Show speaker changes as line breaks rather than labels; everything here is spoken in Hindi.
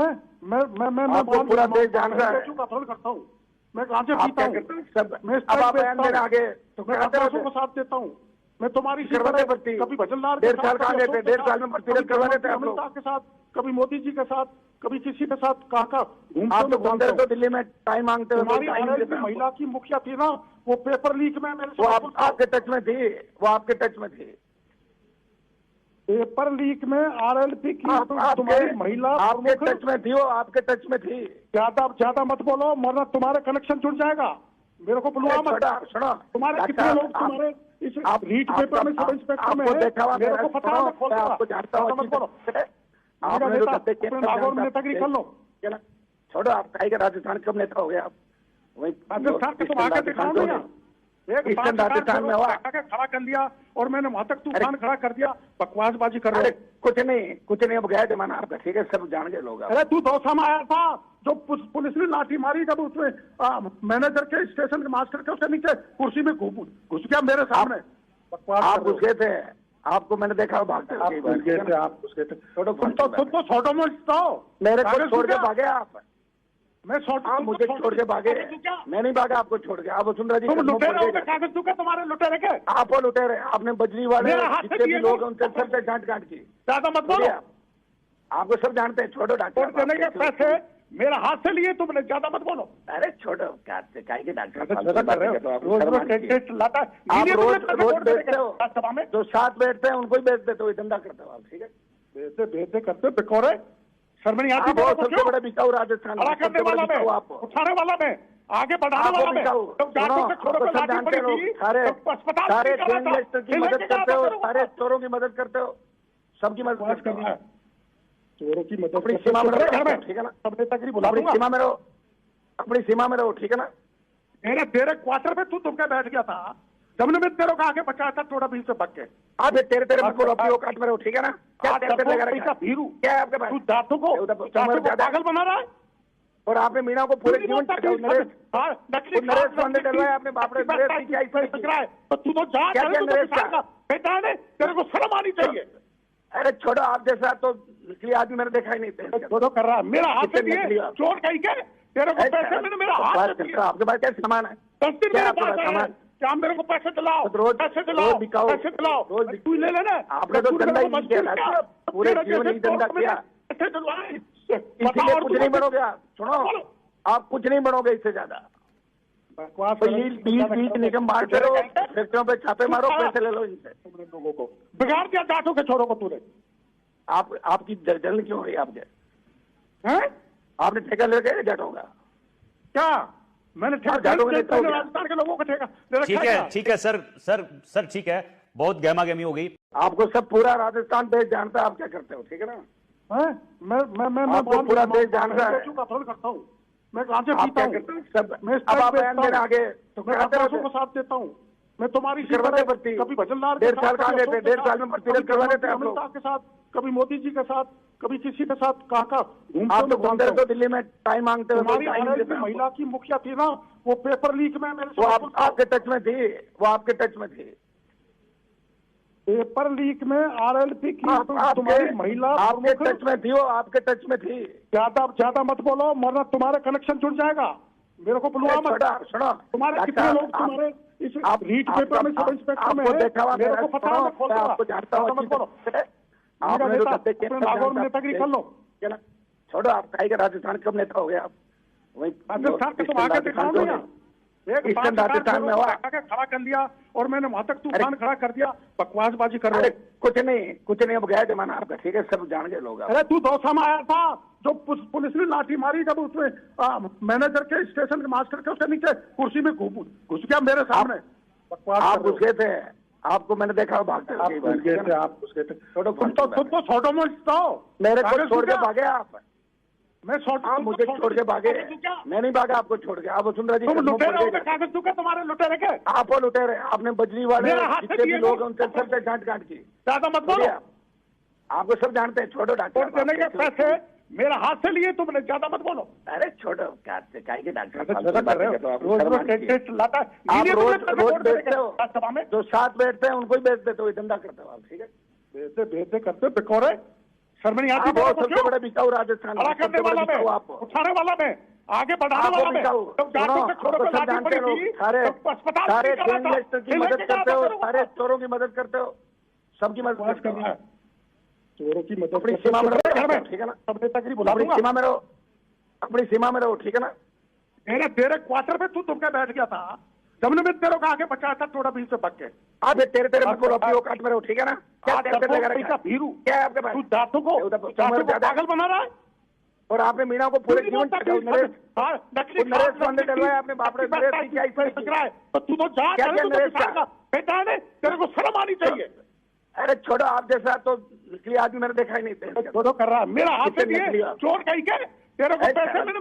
मैं आपको पूरा देश जान रहा है।
करता हूँ मैं, कहाँ से पीता हूँ
सब। अब आप बयान देने आगे तो
मैं को साथ देता हूँ। मैं तुम्हारी
करवाते भर्ती
कभी भजनलाल
1.5 साल का लेते, 1.5 साल में भर्ती करवाते थे आप लोग
के साथ, कभी मोदी जी के साथ, कभी किसी के साथ। कहाँ
आप तो घूमते रहते हो दिल्ली में, टाइम मांगते हो।
हमारी महिला की मुखिया थी ना, वो पेपर लीक में मेरे
वो आपके टच में थी, वो आपके टच में थी।
पेपर लीक में RLP की तुम्हारी महिला
आपके टच में थी, वो आपके टच में थी।
ज्यादा मत बोलो वरना तुम्हारे कनेक्शन जुड़ जाएगा। मेरे को बुलवा मत।
सुनो
तुम्हारे कितने लोग तुम्हारे इस रीच पेपर में, सब इंस्पेक्टर में है, मेरे को पता है। मैं
आपको जानता हूँ।
नेतागिरी कर लो।
छोड़ो, आप कहीं का राजस्थान कब नेता हो गए आप? वही
राजस्थान के तुम आगे दिखाओ।
राजस्थान में हुआ
खड़ा कर लिया और मैंने वहां तक तूफान खड़ा कर दिया। बकवासबाजी कर रहे।
कुछ नहीं, अब गया जमाना आपका, ठीक है, सब जान गए लोग।
अरे तू दौसा में आया था जो पुलिस ने लाठी मारी, जब उसमें मैनेजर के स्टेशन के मास्टर के उसके नीचे कुर्सी में घुस गया मेरे सामने।
आप घुस गए थे, आपको मैंने देखा भागते।
आप घुस गए थे। तुम तो छोटो मोटो
मेरे को छोड़ के भागे आप।
मैं
मुझे छोड़ के भागे। मैं नहीं भागा आपको छोड़ के। आप वसुंधरा जी
कागज चुके तुम्हारे लुटेरे के।
आप वो लुटेरे, आपने बजरी वाले जितने भी लोग उनसे सबसे गांठ की।
ज्यादा मत बोलो,
आपको सब जानते हैं। छोड़ो डॉक्टर,
देने के पैसे मेरे हाथ से लिए तुमने, ज्यादा मत बोलो।
अरे छोड़ो, क्या डॉक्टर रोज बेचते हो, जो साथ बैठते हैं उनको ही बेच देते हो, धंधा करते हो आप, ठीक है।
बेचते करते बिकोरे, शर्म नहीं आती?
सबसे बड़ा बिकाऊ राजस्थान,
करने वाला मैं, उठाने वाला मैं, आगे बढ़ाने वाला मैं।
जानते हो, सारे की मदद करते हो, सारे चोरों की मदद करते हो, सबकी मदद करना है।
चोरों की मदद
अपनी सीमा में रहो, ठीक है ना? अपनी सीमा में रहो, अपनी सीमा में रहो, ठीक है ना?
तेरे क्वार्टर में तू तुमके बैठ गया था, जब ने तेरे को आगे बचाया था थोड़ा भी से बच के।
आप तेरे मत बोलो, अपनी औकात में रहो, ठीक है ना? क्या
भीरू क्या है आपके पास? तू दांतों को पागल बना रहा है।
और आपने मीना को पूरे जीवन नरेश पांडे डलवाया आपने। बाप रे,
तो तू तो बेटा ने तेरे को शर्म आनी चाहिए।
अरे छोड़ो, आप जैसा तो इसलिए आदमी मैंने देखा ही नहीं।
छोड़ो कर रहा है मेरा हाथ से दिए चोर कहीं के तेरे को पैसे मैंने मेरा हाथ से दिया।
आपके पास क्या सामान है?
10 दिन मेरे पास है, क्या मेरे को पैसे दिलाओ, पैसे दिलाओ, रोज तू ले लेना।
आपने तो धंधा ही नहीं किया, पूरे जीवन ही धंधा किया, इसलिए कुछ नहीं बनोगे आप। सुनो, आप कुछ नहीं बनोगे इससे ज्यादा। बीच निगम बांटते रहो, फैक्ट्रियों पे छापे मारो, पैसे ले लो इनसे।
लोगों को बिगाड़ दिया जाटों के छोरों को तूने।
आपकी जलन क्यों हो रही है? आपने ठेका ले गए जाटों का?
क्या मैंने राजस्थान के लोगों का ठेका? ठीक है सर ठीक है, बहुत गहमागहमी हो गई।
आपको सब पूरा राजस्थान देश जानता है आप क्या करते हो, ठीक है ना?
मैं
पूरा देश जान रहा है।
करता हूँ मैं, कहाँ से पीता हूँ
सब। अब आप बयान देने आगे तो
मैं को साथ देता हूँ। मैं तुम्हारी
करवाते भर्ती
कभी भजनलाल
1.5 साल का लेते, 1.5 साल में भर्ती करवाते थे आप लोग
के साथ, कभी मोदी जी के साथ, कभी किसी के साथ। कहाँ
आप तो घूमते रहते हो दिल्ली में, टाइम मांगते हो।
हमारी महिला की मुखिया थी ना, वो पेपर लीक में मेरे
वो आपके टच में थी, वो आपके टच में थी।
पेपर लीक में RLP की तुम्हारी महिला
आपके टच में थी, वो आपके टच में थी।
ज्यादा मत बोलो वरना तुम्हारे कनेक्शन जुड़ जाएगा। मेरे को बुलवा मत।
सुनो,
तुम्हारे कितने लोग तुम्हारे इस रीच पेपर में, सब इंस्पेक्टर में है, मेरे को पता है।
आपको जानता हूँ।
नेतागिरी कर लो।
छोड़ो, आप कहीं का राजस्थान कब नेता हो गए आप? वही
राजस्थान के तुम आगे दिखाओ।
राजस्थान में हुआ
खड़ा कर लिया और मैंने वहां तक तूफान खड़ा कर दिया। बकवासबाजी कर रहे।
कुछ नहीं, अब गया जमाना आपका, ठीक है, सब जान गए लोग।
अरे तू दौसा में आया था जो पुलिस ने लाठी मारी, जब उसमें मैनेजर के स्टेशन के मास्टर के उसके नीचे कुर्सी में घुस गया मेरे सामने।
आप घुस गए थे, आपको मैंने देखा भागते।
आप घुस गए थे। तुम तो छोटो मोटो
मेरे को छोड़ के भागे आप।
मैं
मुझे छोड़ के भागे। मैं नहीं भागा आपको छोड़ के। आप वसुंधरा जी
कागज चुके तुम्हारे लुटेरे के।
आप वो लुटेरे, आपने बजरी वाले जितने भी लोग उनसे सबसे गांठ की।
ज्यादा मत बोलो,
आपको सब जानते हैं। छोड़ो डॉक्टर,
देने के पैसे मेरे हाथ से लिए तुमने, ज्यादा मत बोलो।
अरे छोड़ो, क्या डॉक्टर रोज बेचते हो, जो साथ बैठते हैं उनको ही बेच देते हो, धंधा करते हो आप, ठीक है।
बेचते करते बिकोरे, शर्म नहीं आती
आप
तेरे
बहुत
को?
सबसे
क्यों?
बड़े बिकाऊ राजस्थान
खड़ा
में,
करने
सबसे बड़े
वाला
बिकाऊ
मैं,
आप,
उठाने वाला मैं, आगे बढ़ाने
आप
वाला मैं।
बिकाऊ।
जब जाटों के खोरों
सुनो,
पे
सब
लाठी
जानते
पड़ी
हो,
थी,
सारे
तब अस्पताल
सारे
नहीं कर रहा था।
गैंगस्टर की
फिर
मदद
लेके गया
करते
था
हो,
तेरे को।
सारे चोरों की मदद करते हो, सबकी मदद
बकवास
करते
कर रहा
हो।
है, चोरों की मदद
अपनी
करते
सीमा में
हो,
रहो,
घर में
ठीक है ना?
सब नेतागिरी बुला
अपनी
दूंगा।
सीमा में रहो, अपनी सीमा में रहो, ठीक है ना?
तेरे क्वार्टर पे तू तुमके बैठ गया था, जब मैं तेरे को आगे बचाया था, थोड़ा बीच से भाग के।
आप तेरे तेरे मत बोलो, अपनी औकात में रहो, ठीक है ना? क्या
पैसा भीरू
क्या है आपके पास?
तू जाटों को पागल बना रहा है।
और आपने मीणा को पूरे जीवन
नकली
नरेश वाले डलवाए आपने, बाप रे, नरेश की क्या इज्जत की?
तो तू तो जा,
क्या क्या नरेश का?
बेटा है, तेरे को शर्म आनी चाहिए।
अरे छोड़ो, आप जैसा तो नकली आदमी मैंने देखा ही नहीं था।
छोड़ो कर रहा है, मेरा हाथ से
कितने नकली
दिए
आप?
चोर कहीं के, तेरे को पैसे मैंने